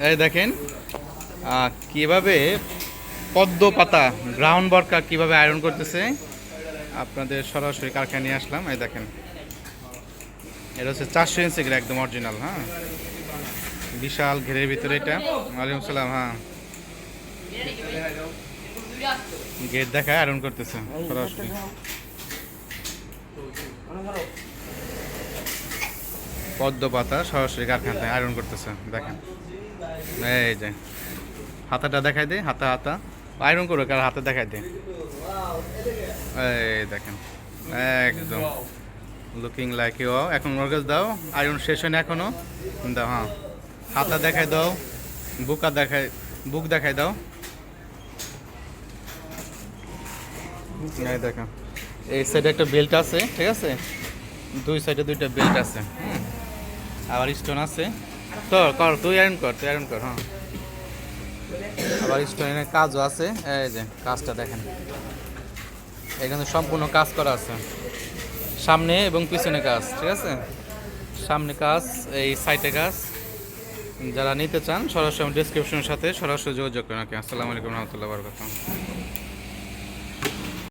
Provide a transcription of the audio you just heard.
এই দেখেন কিভাবে পদ্ম পাতা গ্রাউন্ড বরকা কিভাবে আয়রন করতেছে আপনাদের সরাসরি কারখানায় নিয়ে আসলাম। এই দেখেন এটা হচ্ছে 400 ইঞ্চি ঘের, একদম অরিজিনাল। হ্যাঁ, বিশাল ঘেরের ভিতরে এটা। ওয়ালাইকুম সালাম। হ্যাঁ, গেট দেখায় আয়রন করতেছে সরাসরি। পদ্ম পাতা সরাসরি কারখানায় আয়রন করতেছে দেখেন। এই যে হাতাটা দেখাই দে, হাতা হাতা আয়রন করো, কার হাতে দেখাই দে। এই দেখেন একদম লুকিং লাইক ইউ। এখন মর্গেজ দাও, আয়রন শেষ হয় না এখনো। দাও, হ্যাঁ হাতা দেখাই দাও, বুকা দেখাই, বুক দেখাই দাও। এই দেখো এই সাইডে একটা বেল্ট আছে, ঠিক আছে, দুই সাইডে দুইটা বেল্ট আছে। আবার স্টোন আছে। তো কর, তুই আয়রন কর, তুই আয়রন কর। হ্যাঁ, আবার স্টোনের কাজও আছে। এই যে কাজটা দেখেন, এখানে সম্পূর্ণ কাজ করা আছে, সামনে এবং পিছনে কাজ, ঠিক আছে। সামনে কাজ, এই সাইডে কাজ। যারা নিতে চান সরাসরি ডিসক্রিপশনের সাথে সরাসরি যোগাযোগ করেন। আসসালামু আলাইকুম রহমতুল্লাহ বারাকাতুহু।